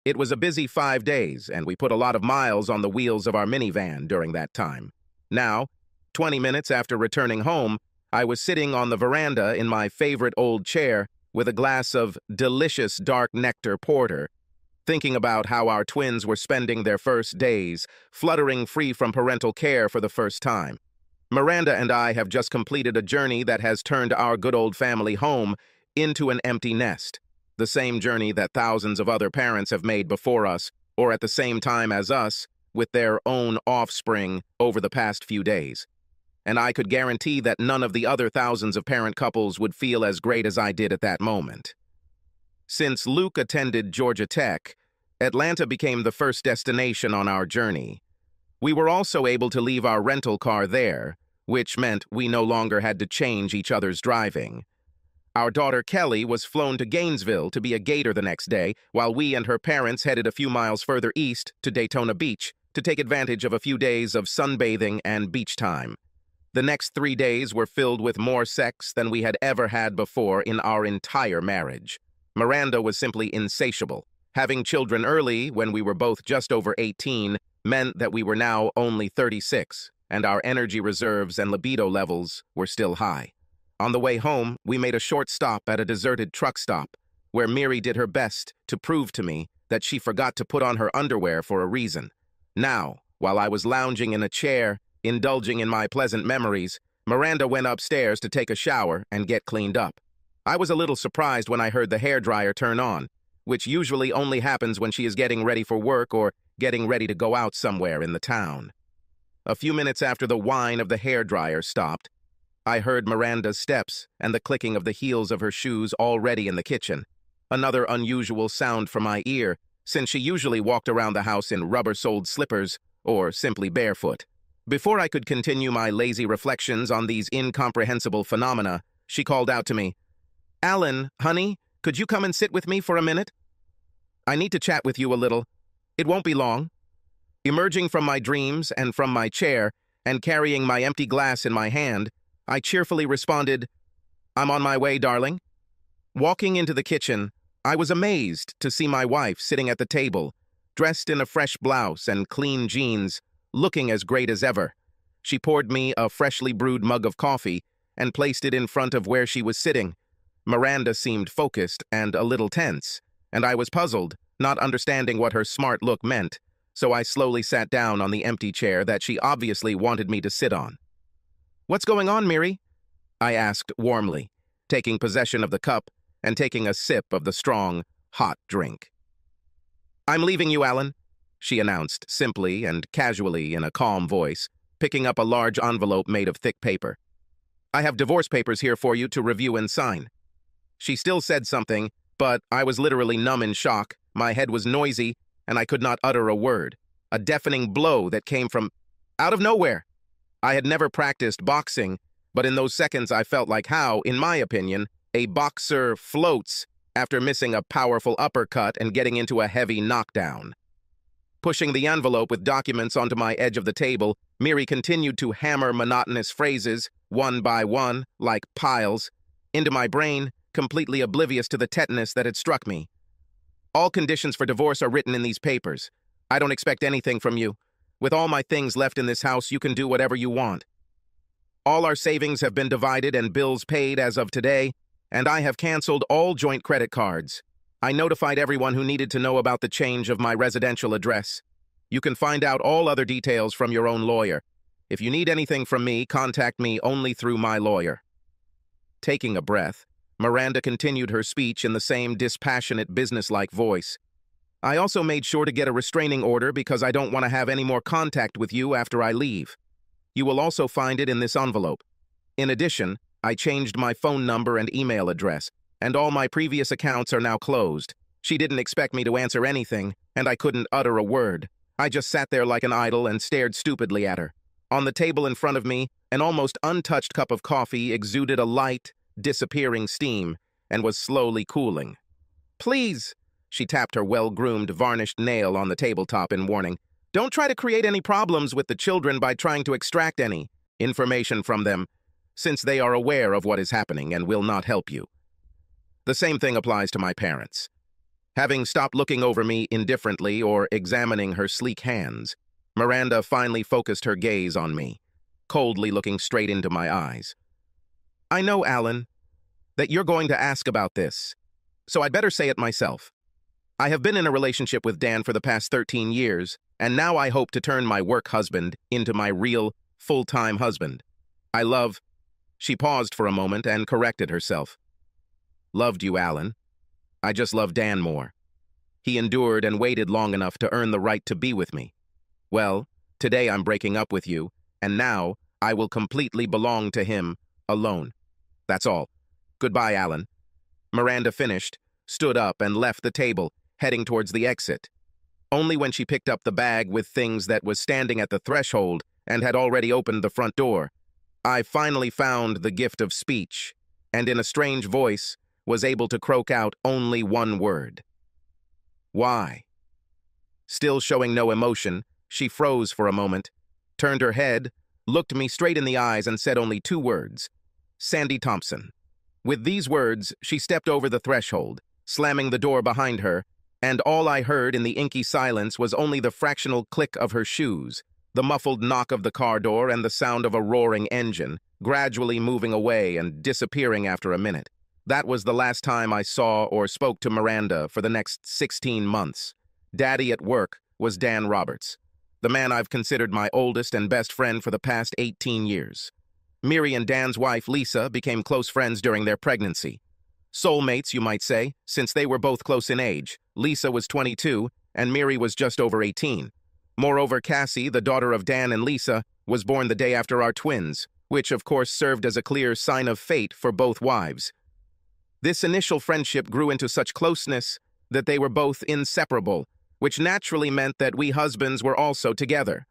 It was a busy 5 days, and we put a lot of miles on the wheels of our minivan during that time. Now, 20 minutes after returning home, I was sitting on the veranda in my favorite old chair with a glass of delicious dark nectar porter, thinking about how our twins were spending their first days, fluttering free from parental care for the first time. Miranda and I have just completed a journey that has turned our good old family home into an empty nest, the same journey that thousands of other parents have made before us, or at the same time as us, with their own offspring over the past few days. And I could guarantee that none of the other thousands of parent couples would feel as great as I did at that moment. Since Luke attended Georgia Tech, Atlanta became the first destination on our journey. We were also able to leave our rental car there, which meant we no longer had to change each other's driving. Our daughter Kelly was flown to Gainesville to be a Gator the next day, while we and her parents headed a few miles further east to Daytona Beach to take advantage of a few days of sunbathing and beach time. The next 3 days were filled with more sex than we had ever had before in our entire marriage. Miranda was simply insatiable. Having children early, when we were both just over 18, meant that we were now only 36, and our energy reserves and libido levels were still high. On the way home, we made a short stop at a deserted truck stop, where Miri did her best to prove to me that she forgot to put on her underwear for a reason. Now, while I was lounging in a chair, indulging in my pleasant memories, Miranda went upstairs to take a shower and get cleaned up. I was a little surprised when I heard the hairdryer turn on, which usually only happens when she is getting ready for work or getting ready to go out somewhere in the town. A few minutes after the whine of the hairdryer stopped, I heard Miranda's steps and the clicking of the heels of her shoes already in the kitchen, another unusual sound for my ear, since she usually walked around the house in rubber-soled slippers or simply barefoot. Before I could continue my lazy reflections on these incomprehensible phenomena, she called out to me, "Alan, honey, could you come and sit with me for a minute? I need to chat with you a little. It won't be long." Emerging from my dreams and from my chair and carrying my empty glass in my hand, I cheerfully responded, "I'm on my way, darling." Walking into the kitchen, I was amazed to see my wife sitting at the table, dressed in a fresh blouse and clean jeans, looking as great as ever. She poured me a freshly brewed mug of coffee and placed it in front of where she was sitting. Miranda seemed focused and a little tense, and I was puzzled, not understanding what her smart look meant, so I slowly sat down on the empty chair that she obviously wanted me to sit on. "What's going on, Miri?" I asked warmly, taking possession of the cup and taking a sip of the strong, hot drink. "I'm leaving you, Alan," she announced simply and casually in a calm voice, picking up a large envelope made of thick paper. "I have divorce papers here for you to review and sign." She still said something, but I was literally numb in shock, my head was noisy, and I could not utter a word. A deafening blow that came from out of nowhere. I had never practiced boxing, but in those seconds I felt like how, in my opinion, a boxer floats after missing a powerful uppercut and getting into a heavy knockdown. Pushing the envelope with documents onto my edge of the table, Miri continued to hammer monotonous phrases, one by one, like piles, into my brain, completely oblivious to the tetanus that had struck me. "All conditions for divorce are written in these papers. I don't expect anything from you. With all my things left in this house, you can do whatever you want. All our savings have been divided and bills paid as of today, and I have canceled all joint credit cards. I notified everyone who needed to know about the change of my residential address. You can find out all other details from your own lawyer. If you need anything from me, contact me only through my lawyer." Taking a breath, Miranda continued her speech in the same dispassionate, businesslike voice. "I also made sure to get a restraining order because I don't want to have any more contact with you after I leave. You will also find it in this envelope. In addition, I changed my phone number and email address, and all my previous accounts are now closed." She didn't expect me to answer anything, and I couldn't utter a word. I just sat there like an idol and stared stupidly at her. On the table in front of me, an almost untouched cup of coffee exuded a light, disappearing steam, and was slowly cooling. "Please," she tapped her well-groomed, varnished nail on the tabletop in warning, "don't try to create any problems with the children by trying to extract any information from them, since they are aware of what is happening and will not help you. The same thing applies to my parents." Having stopped looking over me indifferently or examining her sleek hands, Miranda finally focused her gaze on me, coldly looking straight into my eyes. "I know, Alan, that you're going to ask about this, so I'd better say it myself. I have been in a relationship with Dan for the past 13 years, and now I hope to turn my work husband into my real, full-time husband. I love—" She paused for a moment and corrected herself. "Loved you, Alan. I just love Dan more. He endured and waited long enough to earn the right to be with me. Well, today I'm breaking up with you, and now I will completely belong to him alone. That's all. Goodbye, Alan." Miranda finished, stood up, and left the table, heading towards the exit. Only when she picked up the bag with things that was standing at the threshold and had already opened the front door, I finally found the gift of speech, and in a strange voice was able to croak out only one word. "Why?" Still showing no emotion, she froze for a moment, turned her head, looked me straight in the eyes, and said only two words: "Sandy Thompson." With these words, she stepped over the threshold, slamming the door behind her, and all I heard in the inky silence was only the fractional click of her shoes, the muffled knock of the car door, and the sound of a roaring engine, gradually moving away and disappearing after a minute. That was the last time I saw or spoke to Miranda for the next 16 months. Daddy at work was Dan Roberts, the man I've considered my oldest and best friend for the past 18 years. Miri and Dan's wife, Lisa, became close friends during their pregnancy. Soulmates, you might say, since they were both close in age. Lisa was 22, and Miri was just over 18. Moreover, Cassie, the daughter of Dan and Lisa, was born the day after our twins, which of course served as a clear sign of fate for both wives. This initial friendship grew into such closeness that they were both inseparable, which naturally meant that we husbands were also together.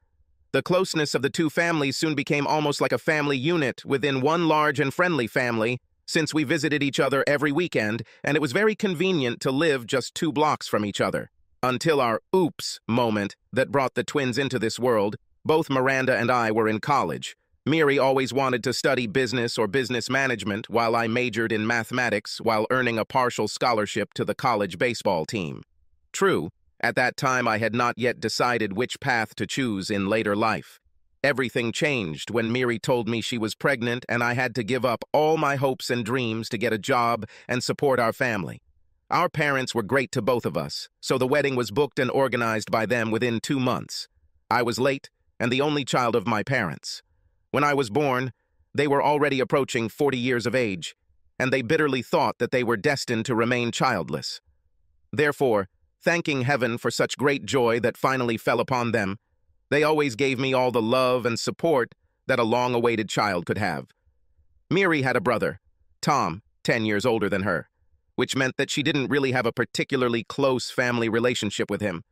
The closeness of the two families soon became almost like a family unit within one large and friendly family, since we visited each other every weekend, and it was very convenient to live just 2 blocks from each other. Until our oops moment that brought the twins into this world, both Miranda and I were in college. Miri always wanted to study business or business management, while I majored in mathematics while earning a partial scholarship to the college baseball team. True, at that time I had not yet decided which path to choose in later life. Everything changed when Miri told me she was pregnant and I had to give up all my hopes and dreams to get a job and support our family. Our parents were great to both of us, so the wedding was booked and organized by them within 2 months. I was late and the only child of my parents. When I was born, they were already approaching 40 years of age, and they bitterly thought that they were destined to remain childless. Therefore, thanking heaven for such great joy that finally fell upon them, they always gave me all the love and support that a long-awaited child could have. Miri had a brother, Tom, 10 years older than her, which meant that she didn't really have a particularly close family relationship with him.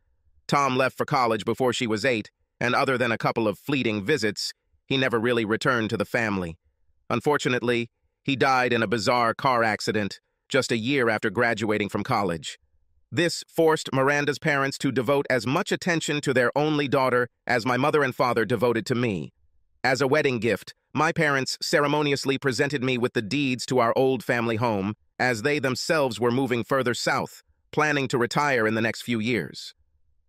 Tom left for college before she was 8, and other than a couple of fleeting visits, he never really returned to the family. Unfortunately, he died in a bizarre car accident just a year after graduating from college. This forced Miranda's parents to devote as much attention to their only daughter as my mother and father devoted to me. As a wedding gift, my parents ceremoniously presented me with the deeds to our old family home, as they themselves were moving further south, planning to retire in the next few years.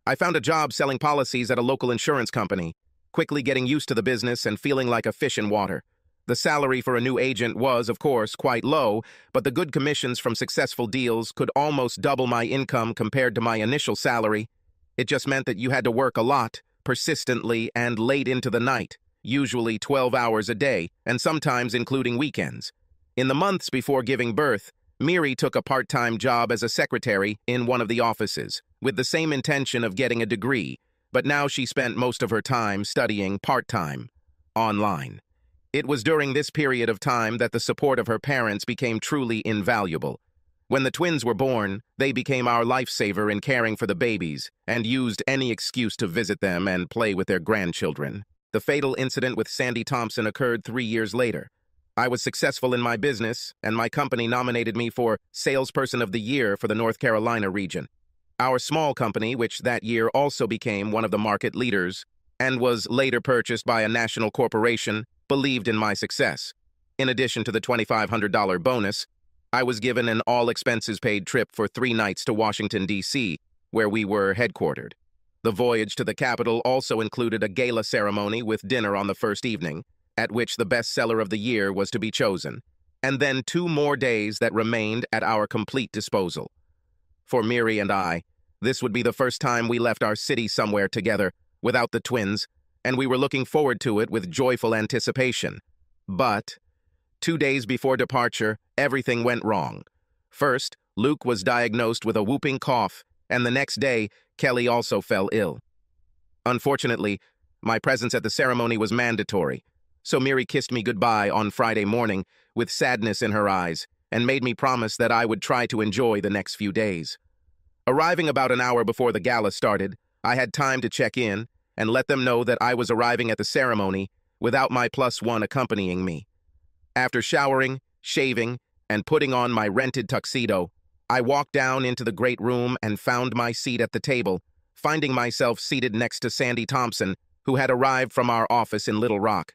I found a job selling policies at a local insurance company, quickly getting used to the business and feeling like a fish in water. The salary for a new agent was, of course, quite low, but the good commissions from successful deals could almost double my income compared to my initial salary. It just meant that you had to work a lot, persistently, and late into the night, usually 12 hours a day, and sometimes including weekends. In the months before giving birth, Miri took a part-time job as a secretary in one of the offices, with the same intention of getting a degree, but now she spent most of her time studying part-time, online. It was during this period of time that the support of her parents became truly invaluable. When the twins were born, they became our lifesaver in caring for the babies and used any excuse to visit them and play with their grandchildren. The fatal incident with Sandy Thompson occurred 3 years later. I was successful in my business, and my company nominated me for Salesperson of the Year for the North Carolina region. Our small company, which that year also became one of the market leaders and was later purchased by a national corporation, believed in my success. In addition to the $2,500 bonus, I was given an all-expenses-paid trip for 3 nights to Washington, D.C., where we were headquartered. The voyage to the capital also included a gala ceremony with dinner on the first evening, at which the bestseller of the year was to be chosen, and then 2 more days that remained at our complete disposal. For Miri and I, this would be the first time we left our city somewhere together, without the twins, and we were looking forward to it with joyful anticipation. But 2 days before departure, everything went wrong. First, Luke was diagnosed with a whooping cough, and the next day, Kelly also fell ill. Unfortunately, my presence at the ceremony was mandatory, so Miri kissed me goodbye on Friday morning with sadness in her eyes and made me promise that I would try to enjoy the next few days. Arriving about an hour before the gala started, I had time to check in and let them know that I was arriving at the ceremony without my +1 accompanying me. After showering, shaving, and putting on my rented tuxedo, I walked down into the great room and found my seat at the table, finding myself seated next to Sandy Thompson, who had arrived from our office in Little Rock.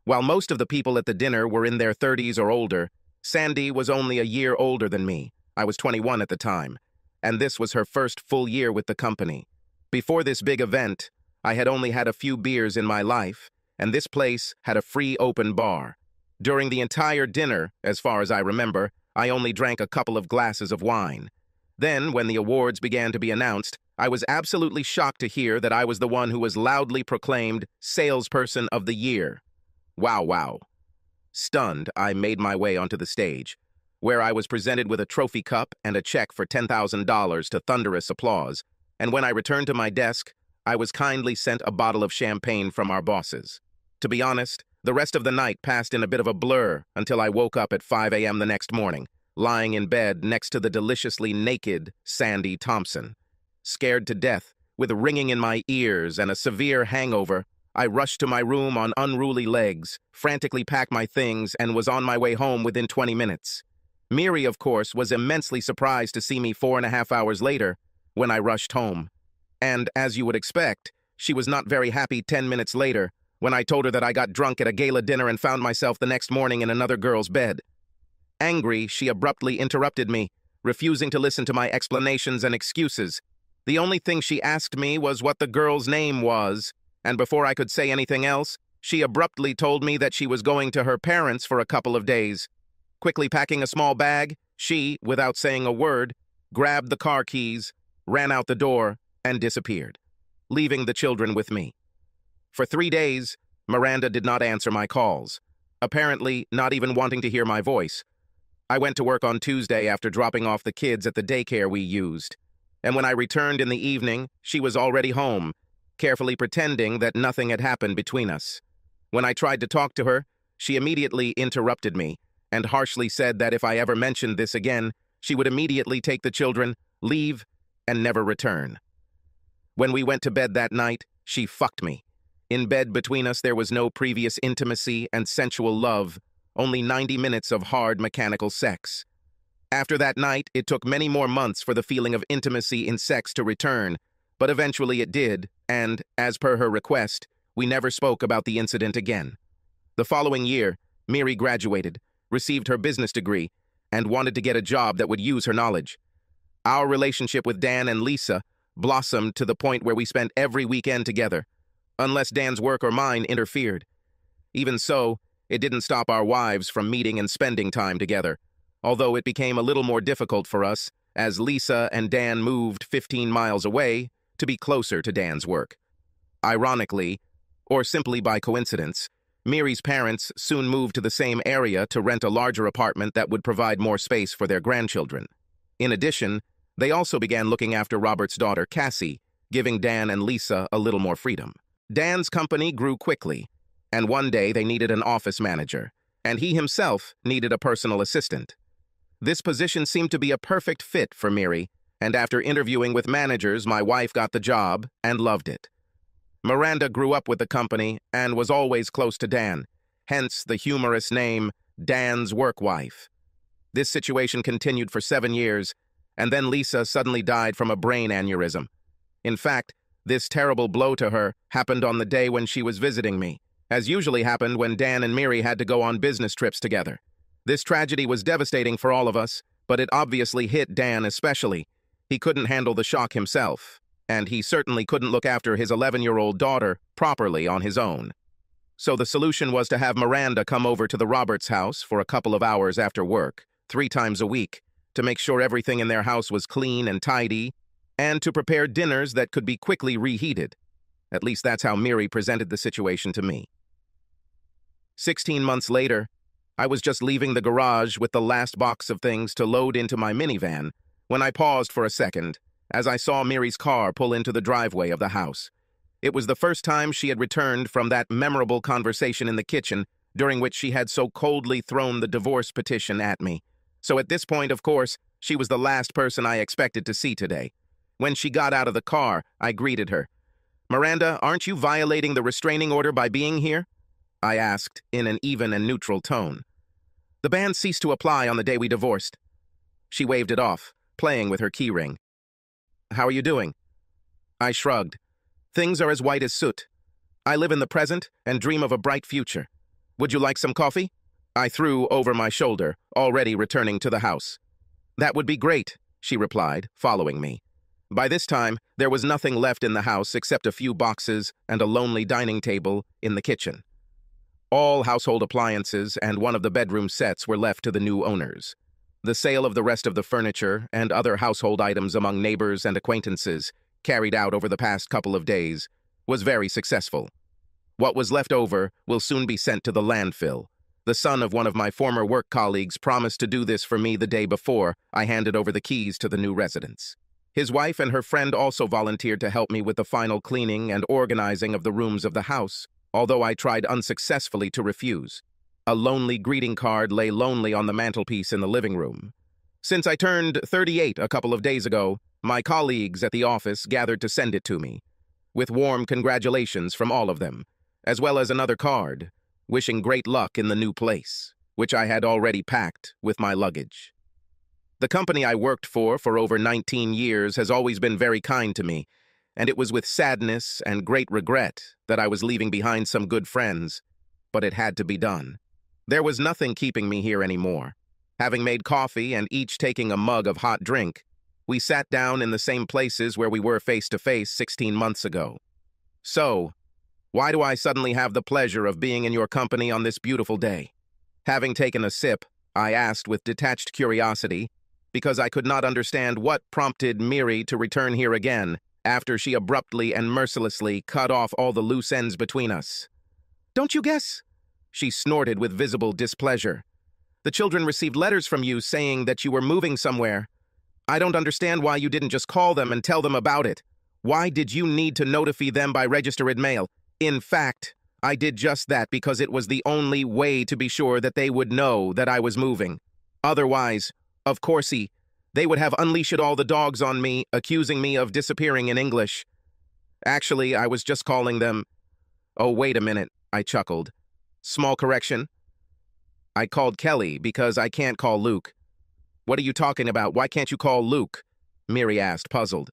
While most of the people at the dinner were in their 30s or older, Sandy was only a year older than me. I was 21 at the time, and this was her first full year with the company. Before this big event, I had only had a few beers in my life, and this place had a free open bar. During the entire dinner, as far as I remember, I only drank a couple of glasses of wine. Then, when the awards began to be announced, I was absolutely shocked to hear that I was the one who was loudly proclaimed Salesperson of the Year. Wow. Stunned, I made my way onto the stage, where I was presented with a trophy cup and a check for $10,000 to thunderous applause, and when I returned to my desk, I was kindly sent a bottle of champagne from our bosses. To be honest, the rest of the night passed in a bit of a blur until I woke up at 5 a.m. the next morning, lying in bed next to the deliciously naked Sandy Thompson. Scared to death, with ringing in my ears and a severe hangover, I rushed to my room on unruly legs, frantically packed my things, and was on my way home within 20 minutes. Miri, of course, was immensely surprised to see me 4.5 hours later when I rushed home. And, as you would expect, she was not very happy 10 minutes later when I told her that I got drunk at a gala dinner and found myself the next morning in another girl's bed. Angry, she abruptly interrupted me, refusing to listen to my explanations and excuses. The only thing she asked me was what the girl's name was, and before I could say anything else, she abruptly told me that she was going to her parents for a couple of days. Quickly packing a small bag, she, without saying a word, grabbed the car keys, ran out the door, and disappeared, leaving the children with me. For 3 days, Miranda did not answer my calls, apparently not even wanting to hear my voice. I went to work on Tuesday after dropping off the kids at the daycare we used, and when I returned in the evening, she was already home, carefully pretending that nothing had happened between us. When I tried to talk to her, she immediately interrupted me and harshly said that if I ever mentioned this again, she would immediately take the children, leave, and never return. When we went to bed that night, she fucked me. In bed between us, there was no previous intimacy and sensual love, only 90 minutes of hard mechanical sex. After that night, it took many more months for the feeling of intimacy in sex to return, but eventually it did, and, as per her request, we never spoke about the incident again. The following year, Miri graduated, received her business degree, and wanted to get a job that would use her knowledge. Our relationship with Dan and Lisa blossomed to the point where we spent every weekend together, unless Dan's work or mine interfered. Even so, it didn't stop our wives from meeting and spending time together, although it became a little more difficult for us as Lisa and Dan moved 15 miles away to be closer to Dan's work. Ironically, or simply by coincidence, Miri's parents soon moved to the same area to rent a larger apartment that would provide more space for their grandchildren. In addition, they also began looking after Robert's daughter, Cassie, giving Dan and Lisa a little more freedom. Dan's company grew quickly, and one day they needed an office manager, and he himself needed a personal assistant. This position seemed to be a perfect fit for Miri, and after interviewing with managers, my wife got the job and loved it. Miranda grew up with the company and was always close to Dan, hence the humorous name Dan's work wife. This situation continued for 7 years, and then Lisa suddenly died from a brain aneurysm. In fact, this terrible blow to her happened on the day when she was visiting me, as usually happened when Dan and Miri had to go on business trips together. This tragedy was devastating for all of us, but it obviously hit Dan especially. He couldn't handle the shock himself, and he certainly couldn't look after his 11-year-old daughter properly on his own. So the solution was to have Miranda come over to the Roberts house for a couple of hours after work, 3 times a week, to make sure everything in their house was clean and tidy, and to prepare dinners that could be quickly reheated. At least that's how Miri presented the situation to me. 16 months later, I was just leaving the garage with the last box of things to load into my minivan when I paused for a second as I saw Miri's car pull into the driveway of the house. It was the first time she had returned from that memorable conversation in the kitchen during which she had so coldly thrown the divorce petition at me. So at this point, of course, she was the last person I expected to see today. When she got out of the car, I greeted her. "Miranda, aren't you violating the restraining order by being here?" I asked in an even and neutral tone. "The ban ceased to apply on the day we divorced." She waved it off, playing with her keyring. "How are you doing?" I shrugged. "Things are as white as soot. I live in the present and dream of a bright future. Would you like some coffee?" I threw over my shoulder, already returning to the house. "That would be great," she replied, following me. By this time, there was nothing left in the house except a few boxes and a lonely dining table in the kitchen. All household appliances and one of the bedroom sets were left to the new owners. The sale of the rest of the furniture and other household items among neighbors and acquaintances, carried out over the past couple of days, was very successful. What was left over will soon be sent to the landfill. The son of one of my former work colleagues promised to do this for me the day before I handed over the keys to the new residents. His wife and her friend also volunteered to help me with the final cleaning and organizing of the rooms of the house, although I tried unsuccessfully to refuse. A lonely greeting card lay lonely on the mantelpiece in the living room. Since I turned 38 a couple of days ago, my colleagues at the office gathered to send it to me, with warm congratulations from all of them, as well as another card, wishing great luck in the new place, which I had already packed with my luggage. The company I worked for over 19 years has always been very kind to me, and it was with sadness and great regret that I was leaving behind some good friends, but it had to be done. There was nothing keeping me here anymore. Having made coffee and each taking a mug of hot drink, we sat down in the same places where we were face-to-face 16 months ago. "So, why do I suddenly have the pleasure of being in your company on this beautiful day?" Having taken a sip, I asked with detached curiosity, because I could not understand what prompted Miri to return here again after she abruptly and mercilessly cut off all the loose ends between us. "Don't you guess?" She snorted with visible displeasure. "The children received letters from you saying that you were moving somewhere. I don't understand why you didn't just call them and tell them about it. Why did you need to notify them by registered mail? In fact, I did just that because it was the only way to be sure that they would know that I was moving. Otherwise, of course, they would have unleashed all the dogs on me, accusing me of disappearing in English. Actually, I was just calling them—" "Oh, wait a minute," I chuckled. "Small correction. I called Kelly because I can't call Luke." "What are you talking about? Why can't you call Luke?" Miri asked, puzzled.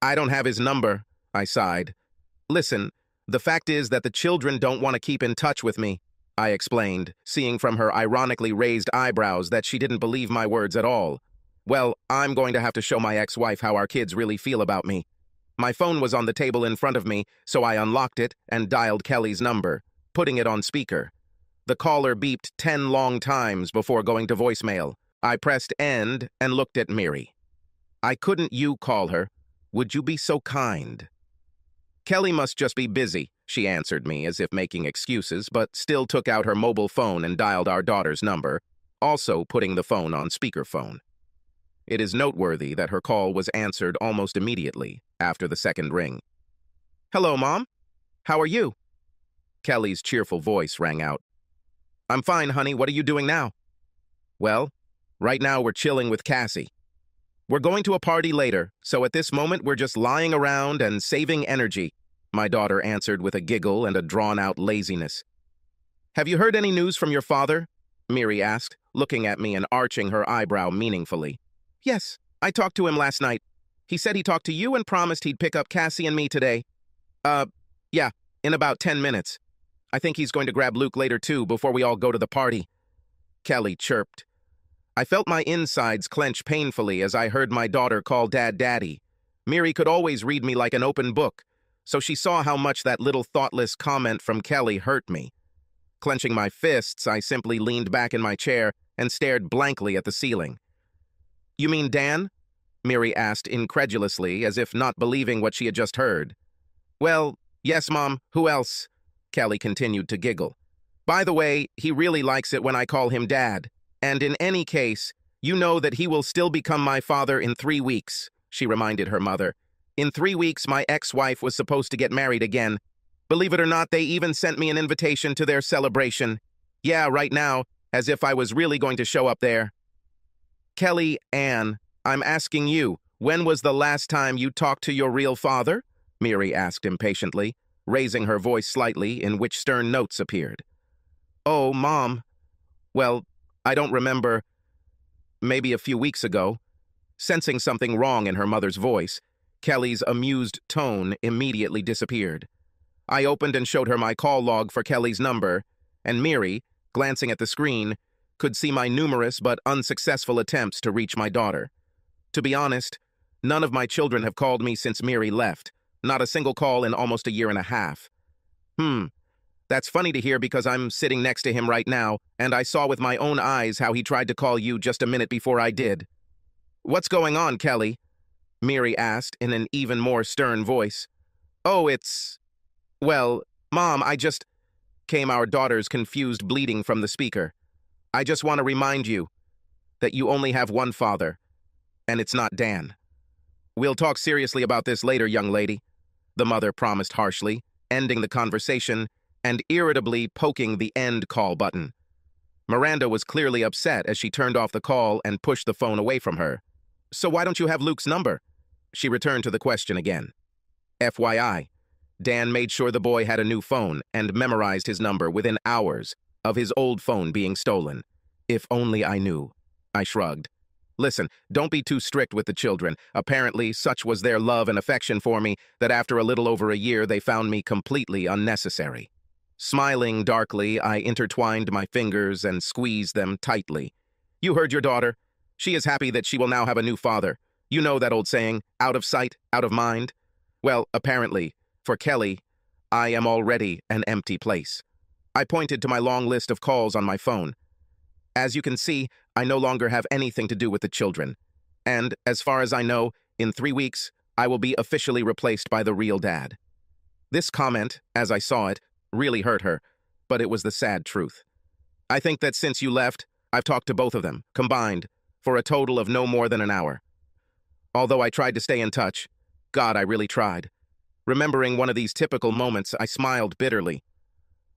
"I don't have his number," I sighed. "Listen, the fact is that the children don't want to keep in touch with me," I explained, seeing from her ironically raised eyebrows that she didn't believe my words at all. "Well, I'm going to have to show my ex-wife how our kids really feel about me." My phone was on the table in front of me, so I unlocked it and dialed Kelly's number, putting it on speaker. The caller beeped 10 long times before going to voicemail. I pressed end and looked at Miri. "I couldn't you call her? Would you be so kind?" "Kelly must just be busy," she answered me as if making excuses, but still took out her mobile phone and dialed our daughter's number, also putting the phone on speakerphone. It is noteworthy that her call was answered almost immediately after the second ring. "Hello, Mom. How are you?" Kelly's cheerful voice rang out. "I'm fine, honey. What are you doing now?" "Well, right now we're chilling with Cassie. We're going to a party later, so at this moment we're just lying around and saving energy," my daughter answered with a giggle and a drawn-out laziness. "Have you heard any news from your father?" Miri asked, looking at me and arching her eyebrow meaningfully. "Yes, I talked to him last night. He said he talked to you and promised he'd pick up Cassie and me today. Yeah, in about 10 minutes. I think he's going to grab Luke later too before we all go to the party." Kelly chirped. I felt my insides clench painfully as I heard my daughter call Dad Daddy. Miri could always read me like an open book, so she saw how much that little thoughtless comment from Kelly hurt me. Clenching my fists, I simply leaned back in my chair and stared blankly at the ceiling. "You mean Dan?" Miri asked incredulously, as if not believing what she had just heard. "Well, yes, Mom, who else?" Kelly continued to giggle. "By the way, he really likes it when I call him Dad. And in any case, you know that he will still become my father in 3 weeks," she reminded her mother. "In 3 weeks, my ex-wife was supposed to get married again. Believe it or not, they even sent me an invitation to their celebration. Yeah, right now, as if I was really going to show up there." "Kelly Ann, I'm asking you, when was the last time you talked to your real father?" Miri asked impatiently, raising her voice slightly, in which stern notes appeared. "Oh, Mom. Well, I don't remember. Maybe a few weeks ago." Sensing something wrong in her mother's voice, Kelly's amused tone immediately disappeared. I opened and showed her my call log for Kelly's number, and Miri, glancing at the screen, could see my numerous but unsuccessful attempts to reach my daughter. To be honest, none of my children have called me since Miri left, not a single call in almost a year and a half. That's funny to hear because I'm sitting next to him right now, and I saw with my own eyes how he tried to call you just a minute before I did." "What's going on, Kelly?" Miri asked in an even more stern voice. "Oh, well, Mom, came our daughter's confused bleating from the speaker. "I just want to remind you that you only have one father, and it's not Dan." "We'll talk seriously about this later, young lady," the mother promised harshly, ending the conversation and irritably poking the end call button. Miranda was clearly upset as she turned off the call and pushed the phone away from her. "So why don't you have Luke's number?" She returned to the question again. FYI, Dan made sure the boy had a new phone and memorized his number within hours of his old phone being stolen. If only I knew. I shrugged. "Listen, don't be too strict with the children. Apparently, such was their love and affection for me that after a little over a year they found me completely unnecessary." Smiling darkly, I intertwined my fingers and squeezed them tightly. "You heard your daughter. She is happy that she will now have a new father. You know that old saying, out of sight, out of mind? Well, apparently, for Kelly, I am already an empty place." I pointed to my long list of calls on my phone. "As you can see, I no longer have anything to do with the children. And, as far as I know, in 3 weeks, I will be officially replaced by the real Dad." This comment, as I saw it, really hurt her, but it was the sad truth. "I think that since you left, I've talked to both of them, combined, for a total of no more than an hour. Although I tried to stay in touch, God, I really tried. Remembering one of these typical moments, I smiled bitterly.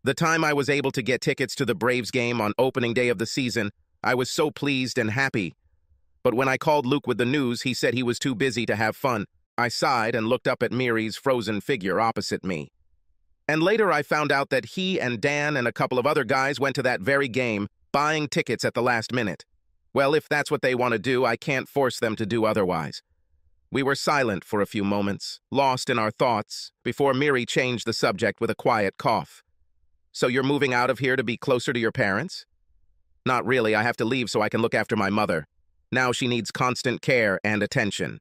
The time I was able to get tickets to the Braves game on opening day of the season, I was so pleased and happy. But when I called Luke with the news, he said he was too busy to have fun. I sighed and looked up at Miri's frozen figure opposite me. And later I found out that he and Dan and a couple of other guys went to that very game, buying tickets at the last minute. Well, if that's what they want to do, I can't force them to do otherwise. We were silent for a few moments, lost in our thoughts, before Miri changed the subject with a quiet cough. "So you're moving out of here to be closer to your parents?" "Not really. I have to leave so I can look after my mother. Now she needs constant care and attention."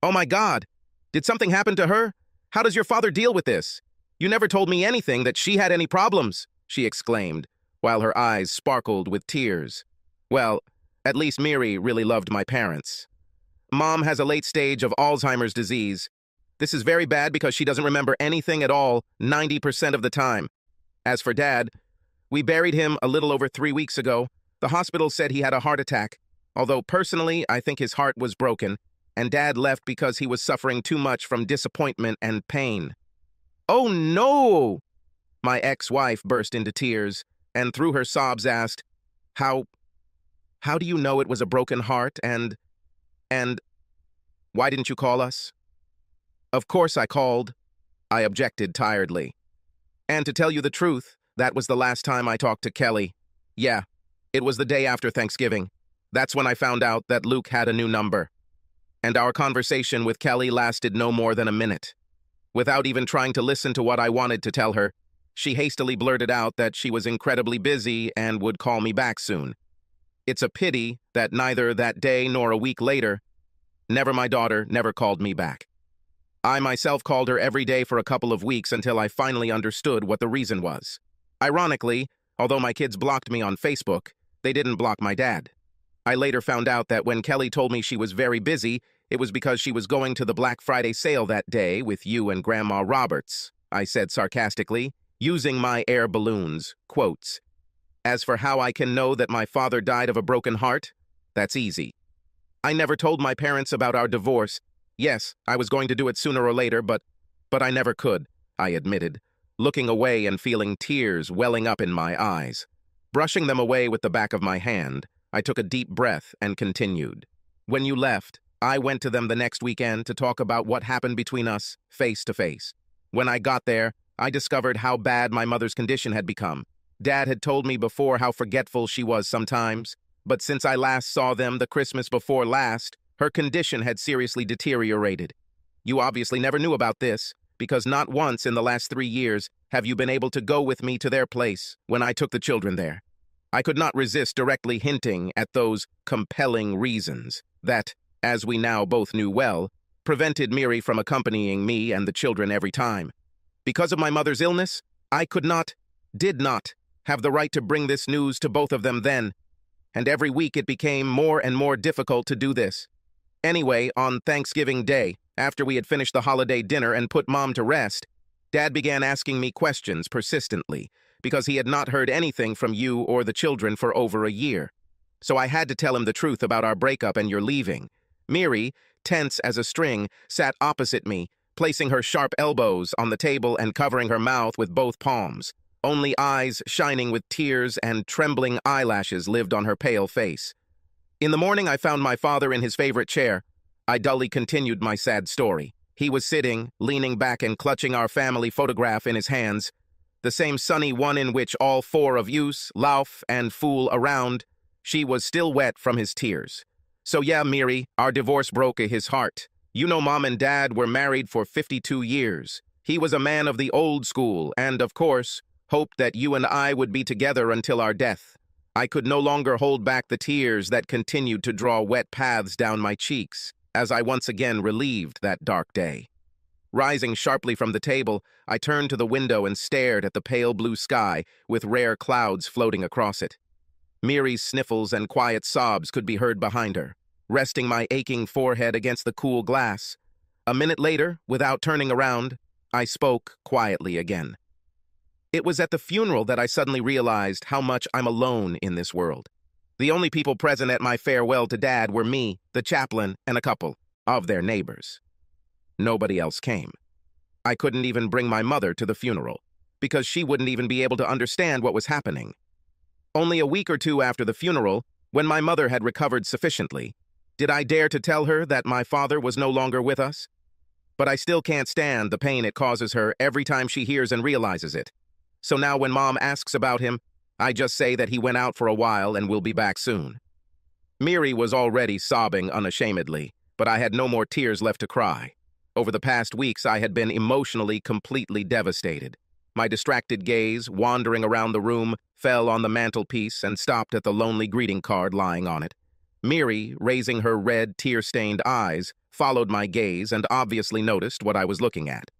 "Oh my God! Did something happen to her? How does your father deal with this? You never told me anything that she had any problems," she exclaimed, while her eyes sparkled with tears. "Well, at least Miri really loved my parents. Mom has a late stage of Alzheimer's disease. This is very bad because she doesn't remember anything at all 90% of the time. As for Dad, we buried him a little over 3 weeks ago. The hospital said he had a heart attack, although personally I think his heart was broken, and Dad left because he was suffering too much from disappointment and pain." "Oh no!" My ex-wife burst into tears, and through her sobs asked, How do you know it was a broken heart and why didn't you call us?" "Of course I called," I objected tiredly. "And to tell you the truth, that was the last time I talked to Kelly. Yeah, it was the day after Thanksgiving. That's when I found out that Luke had a new number. And our conversation with Kelly lasted no more than a minute. Without even trying to listen to what I wanted to tell her, she hastily blurted out that she was incredibly busy and would call me back soon. It's a pity that neither that day nor a week later, never my daughter never called me back. I myself called her every day for a couple of weeks until I finally understood what the reason was. Ironically, although my kids blocked me on Facebook, they didn't block my dad. I later found out that when Kelly told me she was very busy, it was because she was going to the Black Friday sale that day with you and Grandma Roberts, I said sarcastically, using my air balloons, quotes. As for how I can know that my father died of a broken heart, that's easy. I never told my parents about our divorce. Yes, I was going to do it sooner or later, but I never could, I admitted, looking away and feeling tears welling up in my eyes. Brushing them away with the back of my hand, I took a deep breath and continued. When you left, I went to them the next weekend to talk about what happened between us, face to face. When I got there, I discovered how bad my mother's condition had become. Dad had told me before how forgetful she was sometimes, but since I last saw them the Christmas before last, her condition had seriously deteriorated. You obviously never knew about this, because not once in the last 3 years have you been able to go with me to their place when I took the children there. I could not resist directly hinting at those compelling reasons that, as we now both knew well, prevented Miri from accompanying me and the children every time. Because of my mother's illness, I did not, have the right to bring this news to both of them then, and every week it became more and more difficult to do this. Anyway, on Thanksgiving Day, after we had finished the holiday dinner and put Mom to rest, Dad began asking me questions persistently, because he had not heard anything from you or the children for over a year. So I had to tell him the truth about our breakup and your leaving. Miri, tense as a string, sat opposite me, placing her sharp elbows on the table and covering her mouth with both palms. Only eyes shining with tears and trembling eyelashes lived on her pale face. In the morning, I found my father in his favorite chair. I dully continued my sad story. He was sitting, leaning back and clutching our family photograph in his hands, the same sunny one in which all 4 of us laugh and fool around. She was still wet from his tears. So yeah, Miri, our divorce broke his heart. You know Mom and Dad were married for 52 years. He was a man of the old school and, of course, hoped that you and I would be together until our death. I could no longer hold back the tears that continued to draw wet paths down my cheeks as I once again relived that dark day. Rising sharply from the table, I turned to the window and stared at the pale blue sky with rare clouds floating across it. Miri's sniffles and quiet sobs could be heard behind her, resting my aching forehead against the cool glass. A minute later, without turning around, I spoke quietly again. It was at the funeral that I suddenly realized how much I'm alone in this world. The only people present at my farewell to Dad were me, the chaplain, and a couple of their neighbors. Nobody else came. I couldn't even bring my mother to the funeral, because she wouldn't even be able to understand what was happening. Only a week or 2 after the funeral, when my mother had recovered sufficiently, did I dare to tell her that my father was no longer with us? But I still can't stand the pain it causes her every time she hears and realizes it. So now when Mom asks about him, I just say that he went out for a while and will be back soon. Miri was already sobbing unashamedly, but I had no more tears left to cry. Over the past weeks, I had been emotionally completely devastated. My distracted gaze, wandering around the room, fell on the mantelpiece and stopped at the lonely greeting card lying on it. Miri, raising her red, tear-stained eyes, followed my gaze and obviously noticed what I was looking at.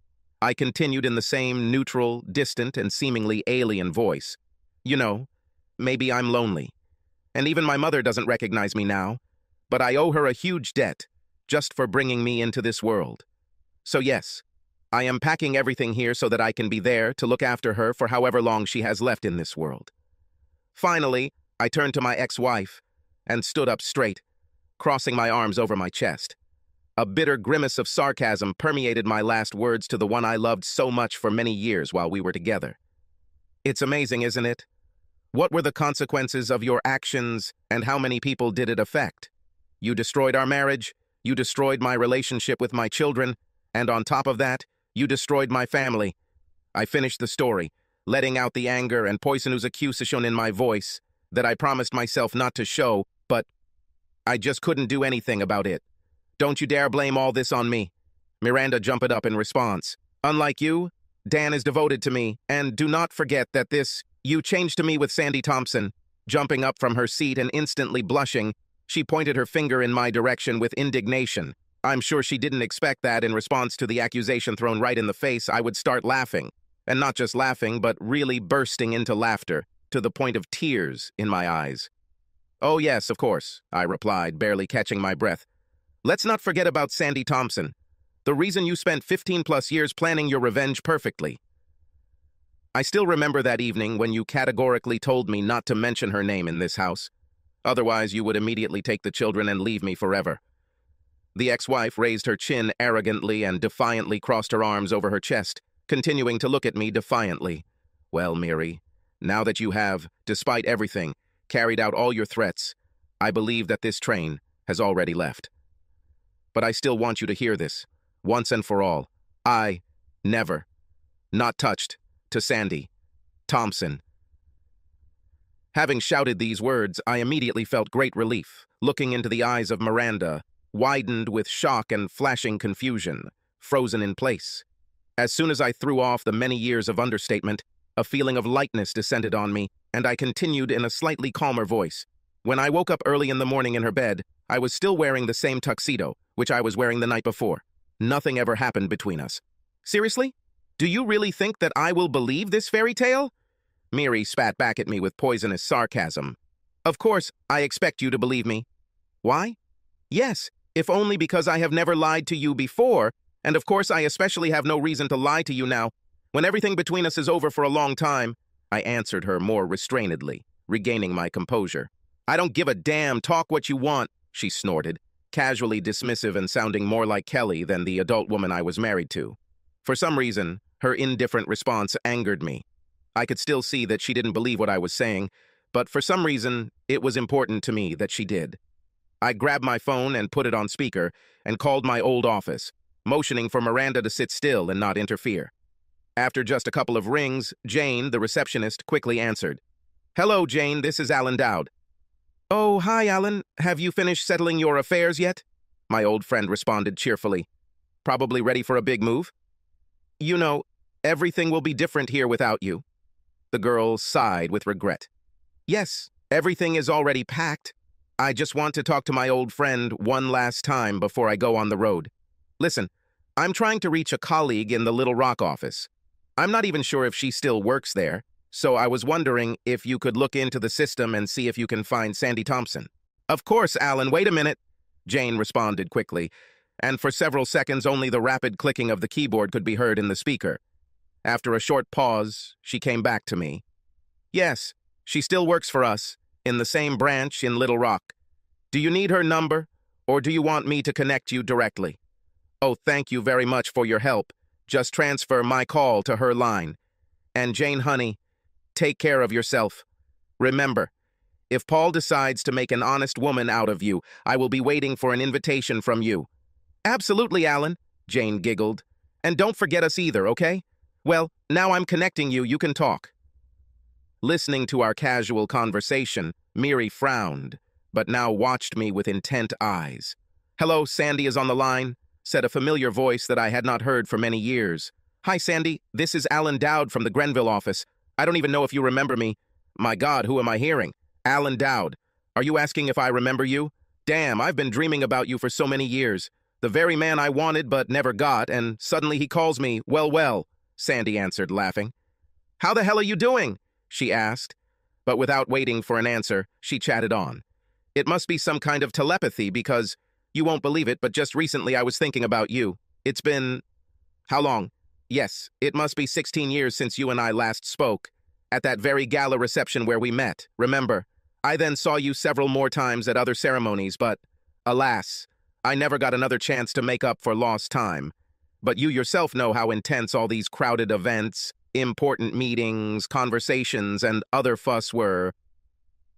I continued in the same neutral, distant, and seemingly alien voice. You know, maybe I'm lonely. And even my mother doesn't recognize me now, but I owe her a huge debt just for bringing me into this world. So yes, I am packing everything here so that I can be there to look after her for however long she has left in this world. Finally, I turned to my ex-wife and stood up straight, crossing my arms over my chest. A bitter grimace of sarcasm permeated my last words to the one I loved so much for many years while we were together. It's amazing, isn't it? What were the consequences of your actions, and how many people did it affect? You destroyed our marriage, you destroyed my relationship with my children, and on top of that, you destroyed my family. I finished the story, letting out the anger and poisonous accusation in my voice that I promised myself not to show, but I just couldn't do anything about it. Don't you dare blame all this on me. Miranda jumped up in response. Unlike you, Dan is devoted to me, and do not forget that you changed to me with Sandy Thompson. Jumping up from her seat and instantly blushing, she pointed her finger in my direction with indignation. I'm sure she didn't expect that in response to the accusation thrown right in the face, I would start laughing. And not just laughing, but really bursting into laughter, to the point of tears in my eyes. "Oh yes, of course," I replied, barely catching my breath. "Let's not forget about Sandy Thompson. The reason you spent 15+ years planning your revenge perfectly." I still remember that evening when you categorically told me not to mention her name in this house. Otherwise, you would immediately take the children and leave me forever. The ex-wife raised her chin arrogantly and defiantly crossed her arms over her chest, continuing to look at me defiantly. "Well, Miri, now that you have, despite everything, carried out all your threats, I believe that this train has already left. But I still want you to hear this, once and for all. I never, not touched, to Sandy Thompson." Having shouted these words, I immediately felt great relief, looking into the eyes of Miranda, widened with shock and flashing confusion, frozen in place. As soon as I threw off the many years of understatement, a feeling of lightness descended on me, and I continued in a slightly calmer voice. "When I woke up early in the morning in her bed, I was still wearing the same tuxedo, which I was wearing the night before. Nothing ever happened between us." "Seriously? Do you really think that I will believe this fairy tale?" Miri spat back at me with poisonous sarcasm. "Of course, I expect you to believe me." "Why?" "Yes, if only because I have never lied to you before, and of course I especially have no reason to lie to you now, when everything between us is over for a long time," I answered her more restrainedly, regaining my composure. "I don't give a damn, talk what you want," she snorted, casually dismissive and sounding more like Kelly than the adult woman I was married to. For some reason, her indifferent response angered me. I could still see that she didn't believe what I was saying, but for some reason, it was important to me that she did. I grabbed my phone and put it on speaker and called my old office, motioning for Miranda to sit still and not interfere. After just a couple of rings, Jane, the receptionist, quickly answered. "Hello, Jane, this is Alan Dowd." "Oh, hi, Alan. Have you finished settling your affairs yet?" my old friend responded cheerfully. "Probably ready for a big move?" "You know, everything will be different here without you." The girl sighed with regret. "Yes, everything is already packed. I just want to talk to my old friend one last time before I go on the road. Listen, I'm trying to reach a colleague in the Little Rock office. I'm not even sure if she still works there, so I was wondering if you could look into the system and see if you can find Sandy Thompson." "Of course, Alan, wait a minute," Jane responded quickly, and for several seconds only the rapid clicking of the keyboard could be heard in the speaker. After a short pause, she came back to me. "Yes, she still works for us, in the same branch in Little Rock. Do you need her number, or do you want me to connect you directly?" "Oh, thank you very much for your help. Just transfer my call to her line. And Jane, honey, take care of yourself. Remember, if Paul decides to make an honest woman out of you, I will be waiting for an invitation from you." "Absolutely, Alan," Jane giggled. "And don't forget us either, okay? Well, now I'm connecting you, you can talk." Listening to our casual conversation, Miri frowned, but now watched me with intent eyes. "Hello, Sandy is on the line," said a familiar voice that I had not heard for many years. "Hi, Sandy, this is Alan Dowd from the Grenville office. I don't even know if you remember me." My God, who am I hearing? Alan Dowd. "Are you asking if I remember you? Damn, I've been dreaming about you for so many years. The very man I wanted but never got, and suddenly he calls me, well, Sandy answered, laughing. "How the hell are you doing?" she asked. But without waiting for an answer, she chatted on. "It must be some kind of telepathy because, you won't believe it, but just recently I was thinking about you. It's been... How long? Yes, it must be 16 years since you and I last spoke. At that very gala reception where we met, remember? I then saw you several more times at other ceremonies, but, alas, I never got another chance to make up for lost time. But you yourself know how intense all these crowded events, important meetings, conversations, and other fuss were.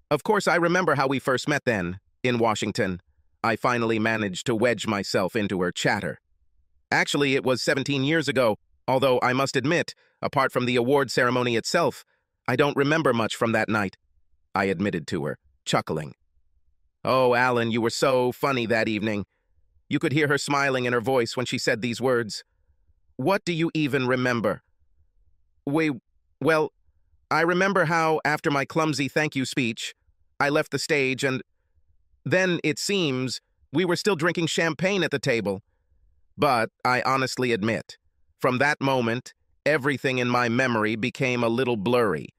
Of course, I remember how we first met then, in Washington. I finally managed to wedge myself into her chatter. Actually, it was 17 years ago, although I must admit, apart from the award ceremony itself, I don't remember much from that night, I admitted to her, chuckling. Oh, Alan, you were so funny that evening. You could hear her smiling in her voice when she said these words. What do you even remember? Well, I remember how, after my clumsy thank you speech, I left the stage and then, it seems, we were still drinking champagne at the table. But I honestly admit, from that moment, everything in my memory became a little blurry.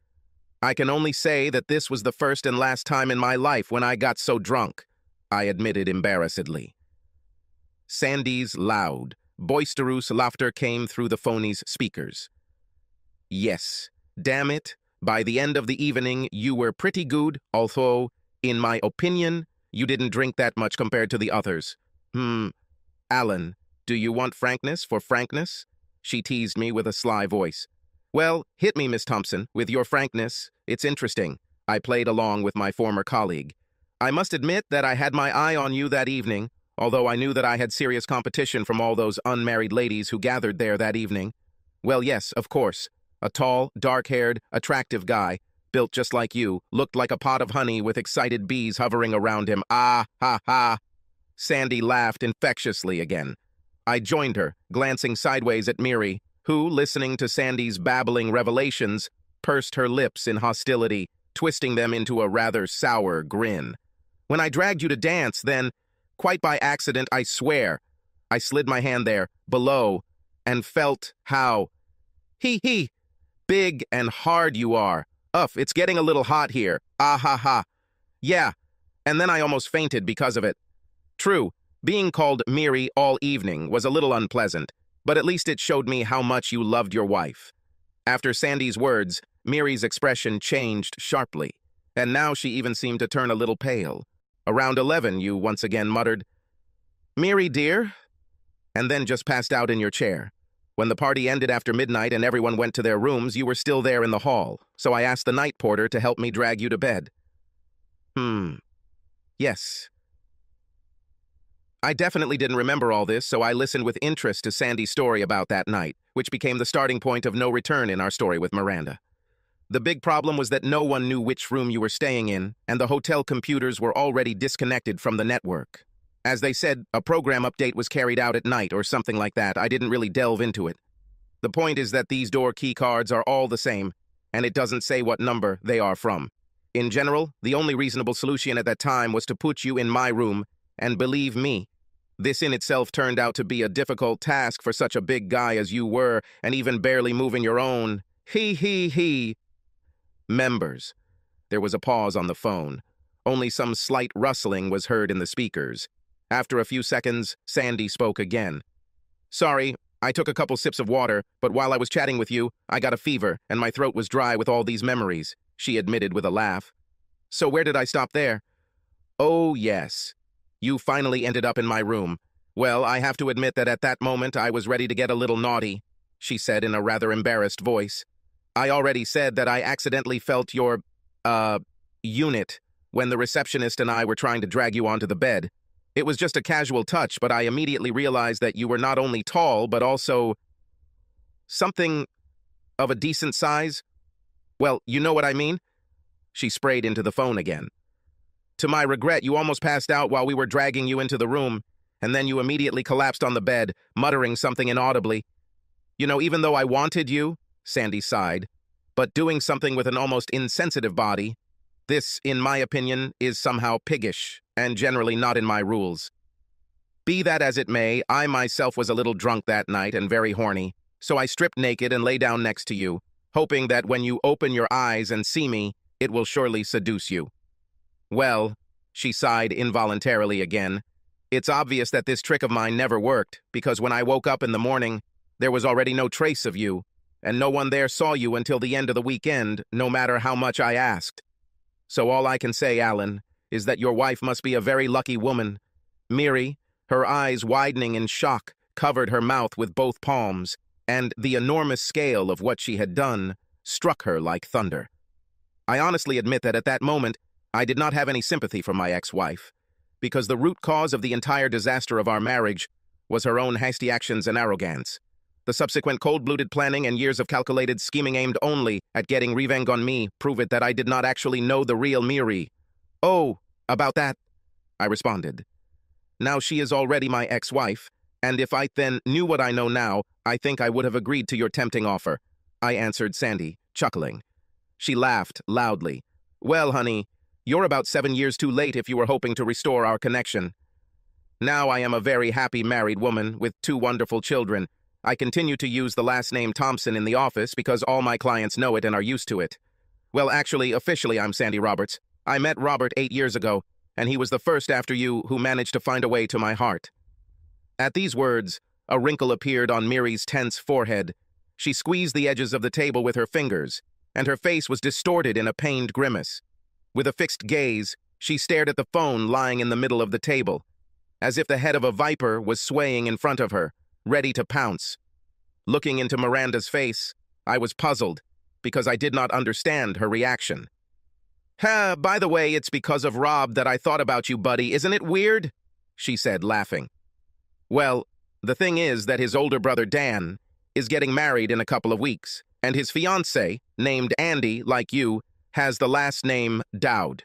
I can only say that this was the first and last time in my life when I got so drunk, I admitted embarrassedly. Sandy's loud, boisterous laughter came through the phony's speakers. Yes, damn it, by the end of the evening you were pretty good, although, in my opinion, you didn't drink that much compared to the others. Alan, do you want frankness for frankness? She teased me with a sly voice. Well, hit me, Miss Thompson, with your frankness. It's interesting. I played along with my former colleague. I must admit that I had my eye on you that evening, although I knew that I had serious competition from all those unmarried ladies who gathered there that evening. Well, yes, of course. A tall, dark-haired, attractive guy, built just like you, looked like a pot of honey with excited bees hovering around him. Ah, ha, ha. Sandy laughed infectiously again. I joined her, glancing sideways at Miri, who, listening to Sandy's babbling revelations, pursed her lips in hostility, twisting them into a rather sour grin. When I dragged you to dance, then, quite by accident, I swear, I slid my hand there, below, and felt how, hee, big and hard you are. It's getting a little hot here. Ah ha ha. Yeah, and then I almost fainted because of it. True, being called Miri all evening was a little unpleasant, but at least it showed me how much you loved your wife. After Sandy's words, Miri's expression changed sharply, and now she even seemed to turn a little pale. Around 11, you once again muttered, "Miri, dear," and then just passed out in your chair. When the party ended after midnight and everyone went to their rooms, you were still there in the hall, so I asked the night porter to help me drag you to bed. Yes. I definitely didn't remember all this, so I listened with interest to Sandy's story about that night, which became the starting point of no return in our story with Miranda. The big problem was that no one knew which room you were staying in, and the hotel computers were already disconnected from the network. As they said, a program update was carried out at night or something like that. I didn't really delve into it. The point is that these door key cards are all the same, and it doesn't say what number they are from. In general, the only reasonable solution at that time was to put you in my room, and believe me, this in itself turned out to be a difficult task for such a big guy as you were, and even barely moving your own. He. Members. There was a pause on the phone. Only some slight rustling was heard in the speakers. After a few seconds, Sandy spoke again. Sorry, I took a couple sips of water, but while I was chatting with you, I got a fever, and my throat was dry with all these memories, she admitted with a laugh. So where did I stop there? Oh, yes. You finally ended up in my room. Well, I have to admit that at that moment I was ready to get a little naughty, she said in a rather embarrassed voice. I already said that I accidentally felt your, unit when the receptionist and I were trying to drag you onto the bed. It was just a casual touch, but I immediately realized that you were not only tall, but also something of a decent size. Well, you know what I mean? She sprayed into the phone again. To my regret, you almost passed out while we were dragging you into the room, and then you immediately collapsed on the bed, muttering something inaudibly. You know, even though I wanted you, Sandy sighed, but doing something with an almost insensitive body, this, in my opinion, is somehow piggish, and generally not in my rules. Be that as it may, I myself was a little drunk that night and very horny, so I stripped naked and lay down next to you, hoping that when you open your eyes and see me, it will surely seduce you. Well, she sighed involuntarily again, it's obvious that this trick of mine never worked, because when I woke up in the morning, there was already no trace of you, and no one there saw you until the end of the weekend, no matter how much I asked. So all I can say, Alan, is that your wife must be a very lucky woman. Miri, her eyes widening in shock, covered her mouth with both palms, and the enormous scale of what she had done struck her like thunder. I honestly admit that at that moment, I did not have any sympathy for my ex-wife, because the root cause of the entire disaster of our marriage was her own hasty actions and arrogance. The subsequent cold-blooded planning and years of calculated scheming aimed only at getting revenge on me proved that I did not actually know the real Miri. Oh, about that, I responded. Now she is already my ex-wife, and if I then knew what I know now, I think I would have agreed to your tempting offer, I answered Sandy, chuckling. She laughed loudly. Well, honey, You're about 7 years too late if you were hoping to restore our connection. Now I am a very happy married woman with 2 wonderful children. I continue to use the last name Thompson in the office because all my clients know it and are used to it. Well, actually, officially, I'm Sandy Roberts. I met Robert 8 years ago, and he was the first after you who managed to find a way to my heart. At these words, a wrinkle appeared on Miri's tense forehead. She squeezed the edges of the table with her fingers, and her face was distorted in a pained grimace. With a fixed gaze, she stared at the phone lying in the middle of the table, as if the head of a viper was swaying in front of her, ready to pounce. Looking into Miranda's face, I was puzzled, because I did not understand her reaction. By the way, it's because of Rob that I thought about you, buddy. Isn't it weird? She said, laughing. Well, the thing is that his older brother, Dan, is getting married in a couple of weeks, and his fiancée, named Andy, like you, has the last name Dowd.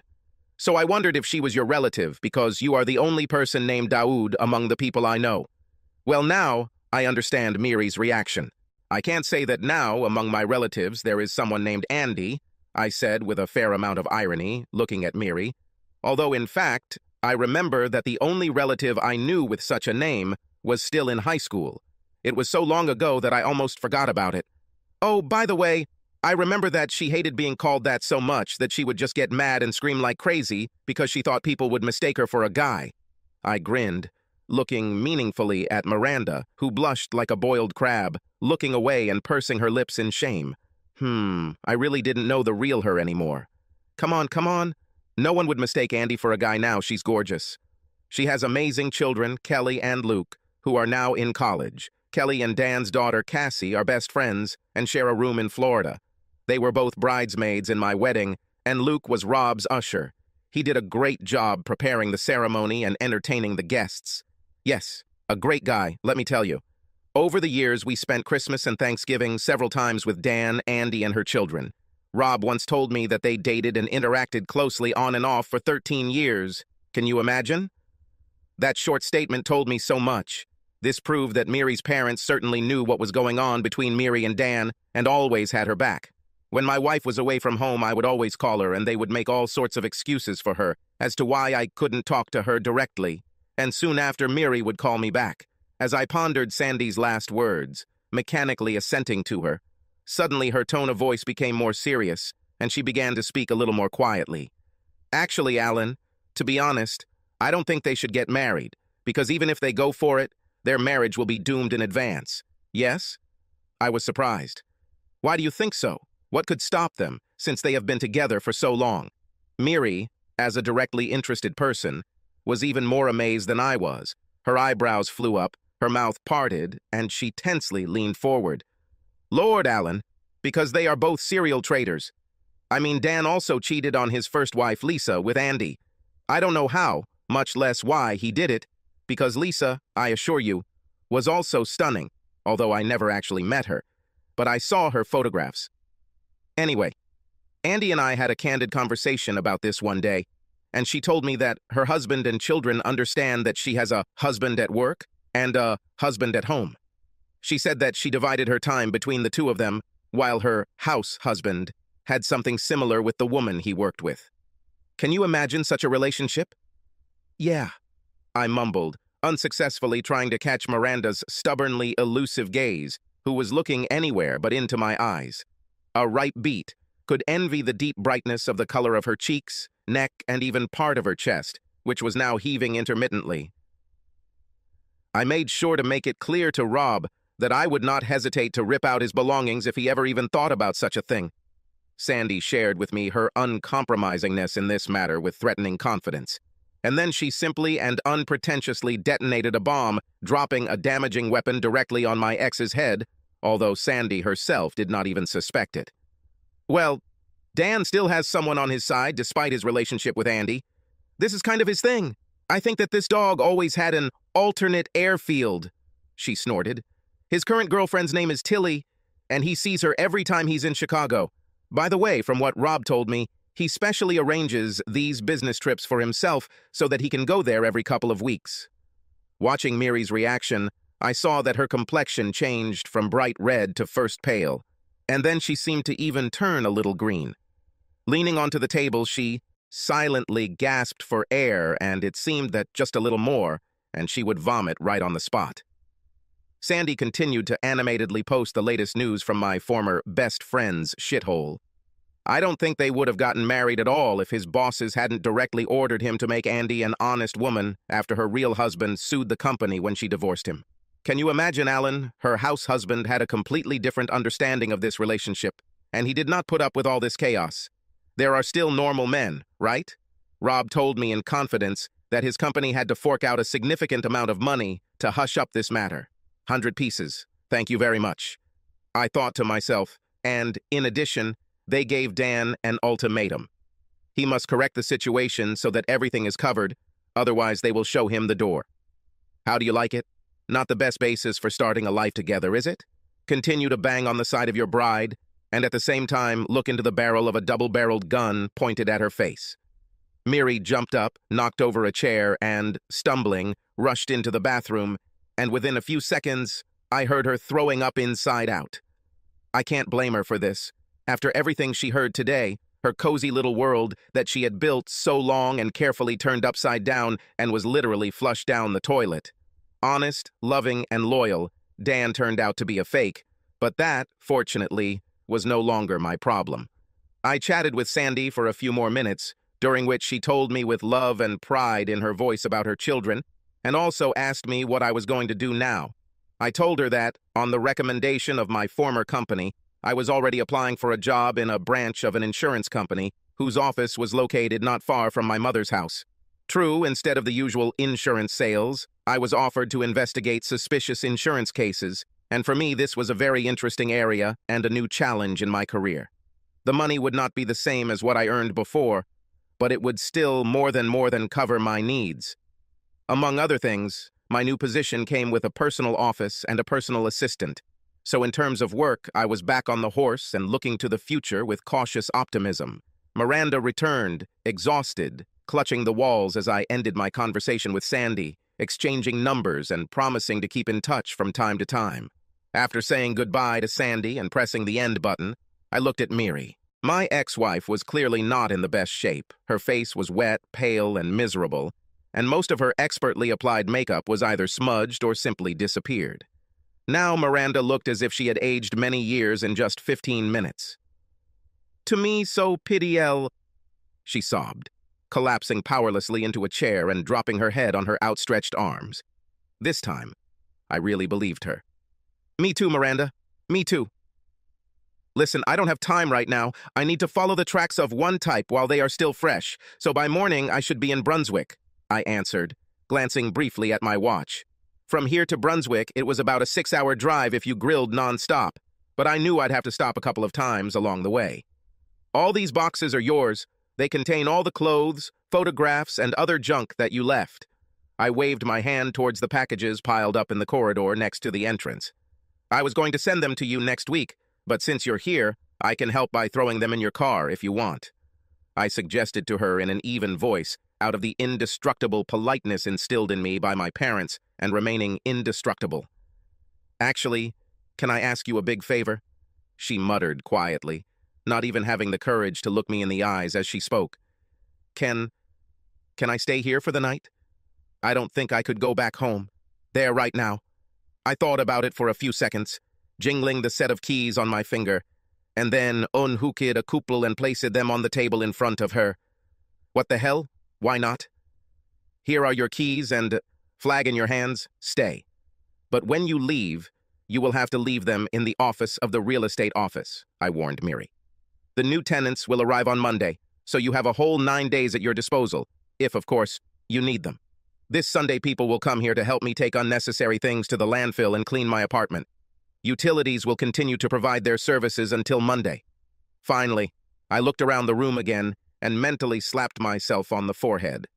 So I wondered if she was your relative, because you are the only person named Daoud among the people I know. Well, now I understand Miri's reaction. I can't say that now, among my relatives, there is someone named Andy, I said with a fair amount of irony, looking at Miri, although in fact, I remember that the only relative I knew with such a name was still in high school. It was so long ago that I almost forgot about it. Oh, by the way, I remember that she hated being called that so much that she would just get mad and scream like crazy because she thought people would mistake her for a guy. I grinned, looking meaningfully at Miranda, who blushed like a boiled crab, looking away and pursing her lips in shame. I really didn't know the real her anymore. Come on, come on. No one would mistake Andy for a guy now. She's gorgeous. She has amazing children, Kelly and Luke, who are now in college. Kelly and Dan's daughter, Cassie, are best friends and share a room in Florida. They were both bridesmaids in my wedding, and Luke was Rob's usher. He did a great job preparing the ceremony and entertaining the guests. Yes, a great guy, let me tell you. Over the years, we spent Christmas and Thanksgiving several times with Dan, Andy, and her children. Rob once told me that they dated and interacted closely on and off for 13 years. Can you imagine? That short statement told me so much. This proved that Miri's parents certainly knew what was going on between Miri and Dan and always had her back. When my wife was away from home, I would always call her, and they would make all sorts of excuses for her as to why I couldn't talk to her directly. And soon after, Miri would call me back. As I pondered Sandy's last words, mechanically assenting to her, suddenly her tone of voice became more serious, and she began to speak a little more quietly. Actually, Alan, to be honest, I don't think they should get married, because even if they go for it, their marriage will be doomed in advance. Yes? I was surprised. Why do you think so? What could stop them, since they have been together for so long? Miri, as a directly interested person, was even more amazed than I was. Her eyebrows flew up, her mouth parted, and she tensely leaned forward. Lord, Alan, because they are both serial traitors. I mean, Dan also cheated on his first wife, Lisa, with Andy. I don't know how, much less why he did it, because Lisa, I assure you, was also stunning, although I never actually met her, but I saw her photographs. Anyway, Andy and I had a candid conversation about this one day, and she told me that her husband and children understand that she has a husband at work and a husband at home. She said that she divided her time between the two of them, while her house husband had something similar with the woman he worked with. Can you imagine such a relationship? Yeah, I mumbled, unsuccessfully trying to catch Miranda's stubbornly elusive gaze, who was looking anywhere but into my eyes. A ripe beet could envy the deep brightness of the color of her cheeks, neck, and even part of her chest, which was now heaving intermittently. I made sure to make it clear to Rob that I would not hesitate to rip out his belongings if he ever even thought about such a thing. Sandy shared with me her uncompromisingness in this matter with threatening confidence. And then she simply and unpretentiously detonated a bomb, dropping a damaging weapon directly on my ex's head, although Sandy herself did not even suspect it. Well, Dan still has someone on his side despite his relationship with Andy. This is kind of his thing. I think that this dog always had an alternate airfield, she snorted. His current girlfriend's name is Tilly, and he sees her every time he's in Chicago. By the way, from what Rob told me, he specially arranges these business trips for himself so that he can go there every couple of weeks. Watching Miri's reaction, I saw that her complexion changed from bright red to first pale, and then she seemed to even turn a little green. Leaning onto the table, she silently gasped for air, and it seemed that just a little more, and she would vomit right on the spot. Sandy continued to animatedly post the latest news from my former best friend's shithole. I don't think they would have gotten married at all if his bosses hadn't directly ordered him to make Andy an honest woman after her real husband sued the company when she divorced him. Can you imagine, Alan? Her house husband had a completely different understanding of this relationship, and he did not put up with all this chaos. There are still normal men, right? Rob told me in confidence that his company had to fork out a significant amount of money to hush up this matter. 100 pieces. Thank you very much. I thought to myself, and, in addition, they gave Dan an ultimatum. He must correct the situation so that everything is covered, otherwise they will show him the door. How do you like it? Not the best basis for starting a life together, is it? Continue to bang on the side of your bride, and at the same time look into the barrel of a double-barreled gun pointed at her face. Miri jumped up, knocked over a chair, and, stumbling, rushed into the bathroom, and within a few seconds, I heard her throwing up inside out. I can't blame her for this. After everything she heard today, her cozy little world that she had built so long and carefully turned upside down and was literally flushed down the toilet. Honest, loving, and loyal, Dan turned out to be a fake, but that, fortunately, was no longer my problem. I chatted with Sandy for a few more minutes, during which she told me with love and pride in her voice about her children, and also asked me what I was going to do now. I told her that, on the recommendation of my former company, I was already applying for a job in a branch of an insurance company whose office was located not far from my mother's house. True, instead of the usual insurance sales, I was offered to investigate suspicious insurance cases, and for me this was a very interesting area and a new challenge in my career. The money would not be the same as what I earned before, but it would still more than cover my needs. Among other things, my new position came with a personal office and a personal assistant. So in terms of work, I was back on the horse and looking to the future with cautious optimism. Miranda returned, exhausted, clutching the walls as I ended my conversation with Sandy, exchanging numbers and promising to keep in touch from time to time. After saying goodbye to Sandy and pressing the end button, I looked at Miri. My ex-wife was clearly not in the best shape. Her face was wet, pale, and miserable, and most of her expertly applied makeup was either smudged or simply disappeared. Now Miranda looked as if she had aged many years in just 15 minutes. "To me, so pitiel," she sobbed, collapsing powerlessly into a chair and dropping her head on her outstretched arms. This time, I really believed her. "Me too, Miranda. Me too. Listen, I don't have time right now. I need to follow the tracks of one type while they are still fresh, so by morning I should be in Brunswick," I answered, glancing briefly at my watch. From here to Brunswick, it was about a 6-hour drive if you grilled non-stop, but I knew I'd have to stop a couple of times along the way. "All these boxes are yours. They contain all the clothes, photographs, and other junk that you left." I waved my hand towards the packages piled up in the corridor next to the entrance. "I was going to send them to you next week, but since you're here, I can help by throwing them in your car if you want," I suggested to her in an even voice, out of the indestructible politeness instilled in me by my parents and remaining indestructible. "Actually, can I ask you a big favor?" she muttered quietly, not even having the courage to look me in the eyes as she spoke. Can I stay here for the night? I don't think I could go back home. There right now." I thought about it for a few seconds, jingling the set of keys on my finger, and then unhooked a couple and placed them on the table in front of her. "What the hell? Why not? Here are your keys and, flag in your hands, stay. But when you leave, you will have to leave them in the office of the real estate office," I warned Miri. "The new tenants will arrive on Monday, so you have a whole 9 days at your disposal, if, of course, you need them. This Sunday people will come here to help me take unnecessary things to the landfill and clean my apartment. Utilities will continue to provide their services until Monday." Finally, I looked around the room again and mentally slapped myself on the forehead.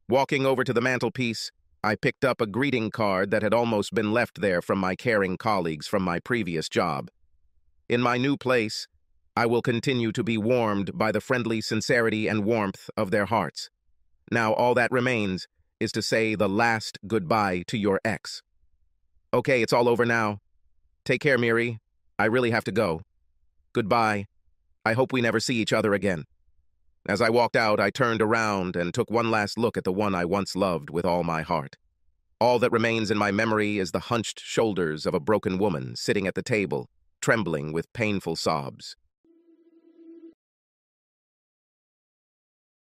Walking over to the mantelpiece, I picked up a greeting card that had almost been left there from my caring colleagues from my previous job. In my new place, I will continue to be warmed by the friendly sincerity and warmth of their hearts. Now all that remains is to say the last goodbye to your ex. Okay, it's all over now. Take care, Miri. I really have to go. Goodbye. I hope we never see each other again. As I walked out, I turned around and took one last look at the one I once loved with all my heart. All that remains in my memory is the hunched shoulders of a broken woman sitting at the table, trembling with painful sobs.